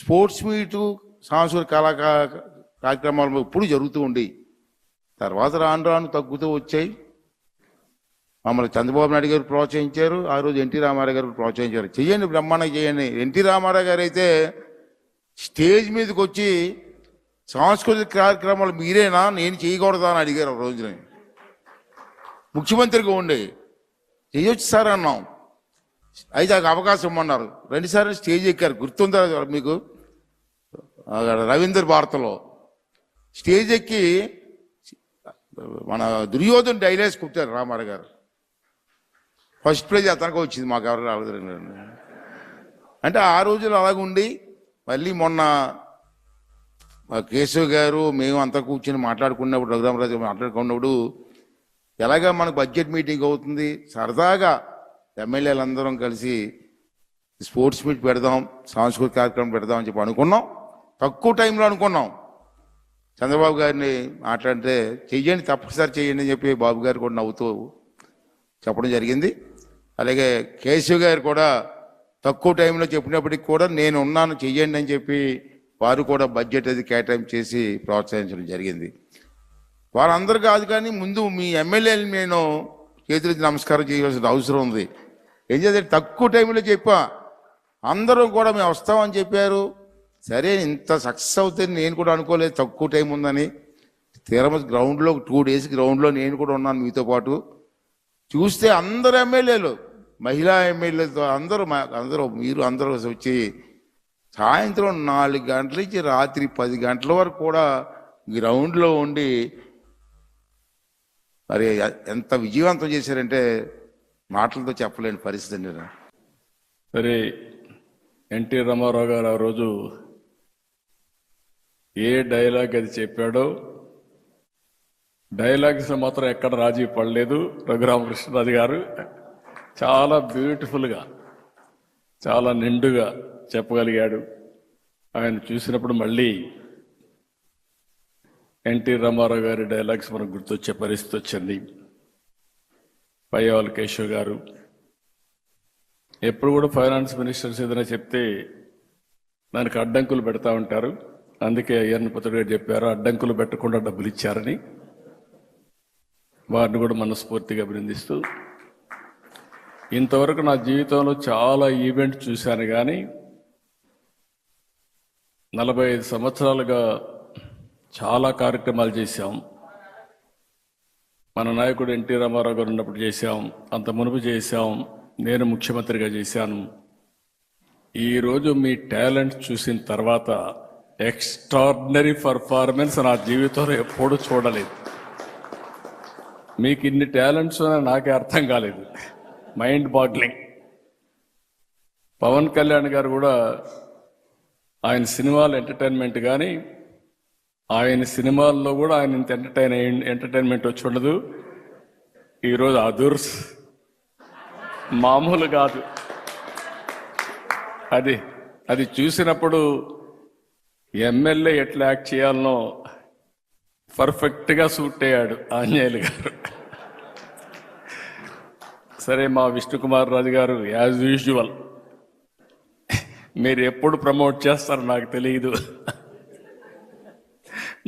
Sports meet సాంస్కృతిక కార్యక్రమాలు ఇప్పుడు జరుగుతూ ఉండి తర్వాత రాను రాను తగ్గుతూ వచ్చాయి. మమ్మల్ని చంద్రబాబు నాయుడు గారు ప్రోత్సహించారు, ఆ రోజు ఎన్టీ రామారావు గారు ప్రోత్సహించారు. చెయ్యండి, బ్రహ్మాండంగా చేయండి. ఎన్టీ రామారావు గారు అయితే స్టేజ్ మీదకి వచ్చి సాంస్కృతిక కార్యక్రమాలు మీరేనా, నేను చేయకూడదా అని అడిగారు. ఆ రోజున ముఖ్యమంత్రిగా ఉండి చేయొచ్చు సార్ అన్నాం. అయితే నాకు అవకాశం ఇమ్మన్నారు. రెండుసార్లు స్టేజ్ ఎక్కారు, గుర్తుందా మీకు? రవీంద్ర భారతిలో స్టేజ్ ఎక్కి మన దుర్యోధన డైలాగ్స్ కుట్టారు రామారావు గారు. ఫస్ట్ ప్రైజ్ అతనికి వచ్చింది, మాకు ఎవరు రాలేదు. అంటే ఆ రోజులు అలాగుండి మళ్ళీ మొన్న కేశవ్ గారు మేము అంతా కూర్చొని మాట్లాడుకున్నప్పుడు, రఘురామరాజు మాట్లాడుకున్నప్పుడు ఎలాగా మనకు బడ్జెట్ మీటింగ్ అవుతుంది, సరదాగా ఎమ్మెల్యేలందరం కలిసి స్పోర్ట్స్ మీట్ పెడదాం, సాంస్కృతిక కార్యక్రమం పెడదాం అని చెప్పి అనుకున్నాం. తక్కువ టైంలో అనుకున్నాం. చంద్రబాబు గారిని మాట్లాడితే చెయ్యండి, తప్పనిసరి చెయ్యండి అని చెప్పి బాబు గారు కూడా నవ్వుతూ చెప్పడం జరిగింది. అలాగే కేశవ్ గారు కూడా తక్కువ టైంలో చెప్పినప్పటికి కూడా నేను ఉన్నాను చెయ్యండి అని చెప్పి వారు కూడా బడ్జెట్ అది కేటాయింపు చేసి ప్రోత్సహించడం జరిగింది. వారందరూ కాదు కానీ ముందు మీ ఎమ్మెల్యేలు నేను చేతులెత్తి నమస్కారం చేయవలసిన అవసరం ఉంది. ఏం చేస్తే తక్కువ టైంలో చెప్పా, అందరూ కూడా మేము వస్తామని చెప్పారు. సరే, ఇంత సక్సెస్ అవుతుంది నేను కూడా అనుకోలేదు, తక్కువ టైం ఉందని. తిరుమల గ్రౌండ్లో 2 days గ్రౌండ్లో నేను కూడా ఉన్నాను మీతో పాటు. చూస్తే అందరు ఎమ్మెల్యేలు, మహిళా ఎమ్మెల్యేలతో అందరూ మీరు అందరూ వచ్చి సాయంత్రం 4 గంటల నుంచి రాత్రి 10 గంటల వరకు కూడా గ్రౌండ్లో ఉండి మరి ఎంత విజయవంతం చేశారంటే మాటలతో చెప్పలేని పరిస్థితి అండి. సరే, ఎన్టీ రామారావు గారు ఆ రోజు ఏ డైలాగ్ అది చెప్పాడో డైలాగ్స్ మాత్రం ఎక్కడ రాజీ పడలేదు. రఘురామకృష్ణరాజు గారు చాలా బ్యూటిఫుల్గా, చాలా నిండుగా చెప్పగలిగాడు. ఆయన చూసినప్పుడు మళ్ళీ ఎన్టీ రామారావు గారి డైలాగ్స్ మనకు గుర్తొచ్చే పరిస్థితి వచ్చింది. పయ్యావుల కేశవ్ గారు ఎప్పుడు కూడా ఫైనాన్స్ మినిస్టర్స్ ఏదైనా చెప్తే దానికి అడ్డంకులు పెడతా ఉంటారు. అందుకే అయ్యన్నపత్రుడు గారు చెప్పారు, అడ్డంకులు పెట్టకుండా డబ్బులు ఇచ్చారని. వారిని కూడా మనస్ఫూర్తిగా అభినందిస్తూ, ఇంతవరకు నా జీవితంలో చాలా ఈవెంట్ చూశాను కానీ 45 సంవత్సరాలుగా చాలా కార్యక్రమాలు చేశాం. మన నాయకుడు ఎన్టీ రామారావు గారు ఉన్నప్పుడు చేశాం, అంత మునుపు చేశాం, నేను ముఖ్యమంత్రిగా చేశాను. ఈరోజు మీ టాలెంట్ చూసిన తర్వాత ఎక్స్ట్రాడినరీ పర్ఫార్మెన్స్ నా జీవితంలో ఎప్పుడూ చూడలేదు. మీకు ఇన్ని టాలెంట్స్ నాకే అర్థం కాలేదు, మైండ్ బాగ్లింగ్. పవన్ కళ్యాణ్ గారు కూడా ఆయన సినిమాలు ఎంటర్టైన్మెంట్ కానీ ఆయన సినిమాల్లో కూడా ఆయన ఇంత ఎంటర్టైన్మెంట్ వచ్చి ఉండదు. ఈరోజు అదుర్స్ మామూలు కాదు. అది చూసినప్పుడు ఎమ్మెల్యే ఎట్లా యాక్ట్ చేయాలనో పర్ఫెక్ట్గా సూట్ అయ్యాడు ఆంజనేయులు గారు. సరే, మా విష్ణుకుమార్ రాజు గారు యాజ్ యూజువల్ మీరు ఎప్పుడు ప్రమోట్ చేస్తారో నాకు తెలియదు.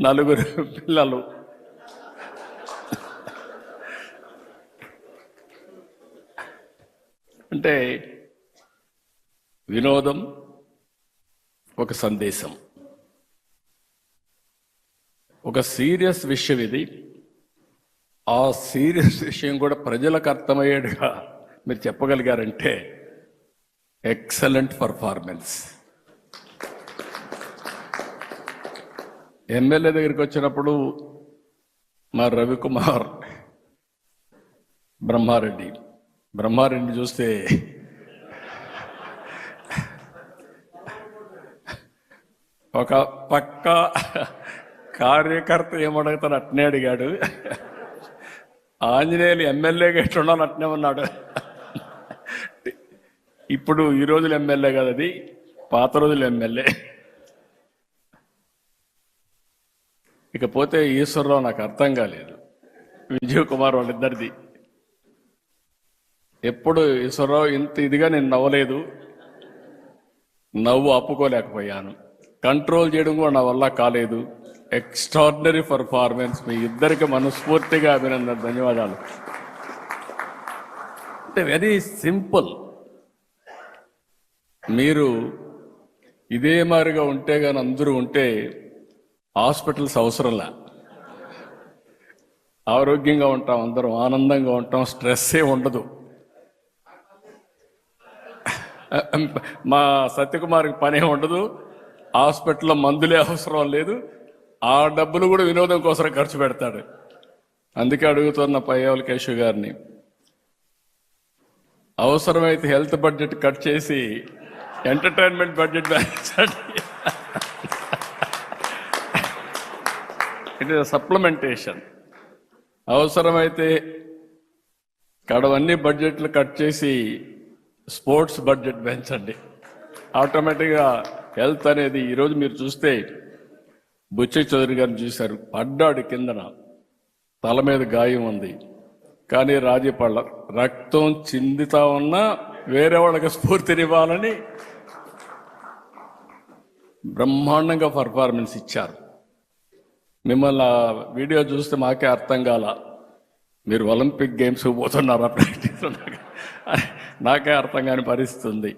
4 పిల్లలు, అంటే వినోదం ఒక సందేశం, ఒక సీరియస్ విషయం ఇది. ఆ సీరియస్ విషయం కూడా ప్రజలకు అర్థమయ్యేట్టుగా మీరు చెప్పగలిగారంటే ఎక్సలెంట్ పర్ఫార్మెన్స్. ఎమ్మెల్యే దగ్గరికి వచ్చినప్పుడు మా రవికుమార్ బ్రహ్మారెడ్డి చూస్తే ఒక పక్క కార్యకర్త ఏమడుగుతాడు అట్నే అడిగాడు. ఆంజనేయులు ఎమ్మెల్యేగా ఎట్లుండాలి అట్నే ఉన్నాడు. ఇప్పుడు ఈ రోజులు ఎమ్మెల్యే కదా, అది పాత రోజులు ఎమ్మెల్యే. ఇకపోతే ఈశ్వరరావు నాకు అర్థం కాలేదు, విజయ్ కుమార్ వాళ్ళిద్దరిది. ఎప్పుడు ఈశ్వరరావు ఇంత ఇదిగా నేను నవ్వలేదు, నవ్వు ఆపుకోలేకపోయాను. కంట్రోల్ చేయడం కూడా నా వల్ల కాలేదు. Extraordinary performance. మీ ఇద్దరికి మనస్ఫూర్తిగా అభినందన, ధన్యవాదాలు. అంటే వెరీ సింపుల్. మీరు ఇదే మాదిరిగా ఉంటే కానీ అందరూ ఉంటే హాస్పిటల్స్ అవసరంలా. ఆరోగ్యంగా ఉంటాం, అందరం ఆనందంగా ఉంటాం, స్ట్రెస్సే ఉండదు. మా సత్యకుమార్కి పనే ఉండదు, హాస్పిటల్లో మందులే అవసరం లేదు, ఆ డబ్బులు కూడా వినోదం కోసం ఖర్చు పెడతాడు. అందుకే అడుగుతున్న పయ్యావుల కేశవ్ గారిని, అవసరమైతే హెల్త్ బడ్జెట్ కట్ చేసి ఎంటర్టైన్మెంట్ బడ్జెట్ పెంచండి. It is supplementation. అవసరమైతే కడవన్నీ బడ్జెట్లు కట్ చేసి స్పోర్ట్స్ బడ్జెట్ పెంచండి. ఆటోమేటిక్గా హెల్త్ అనేది, ఈరోజు మీరు చూస్తే బుచ్చయ్య చౌదరి గారిని చూశారు, పడ్డాడు కిందన, తల మీద గాయం ఉంది, కానీ రాజీ పళ్ళ రక్తం చిందుతా ఉన్నా వేరే వాళ్ళకి స్ఫూర్తినివ్వాలని బ్రహ్మాండంగా పర్ఫార్మెన్స్ ఇచ్చారు. మిమ్మల్ని ఆ వీడియో చూస్తే మాకే అర్థం కాల, మీరు ఒలింపిక్ గేమ్స్ పోతున్నారా ప్రాక్టీస్, నాకే అర్థం కాని పరిస్థితి ఉంది.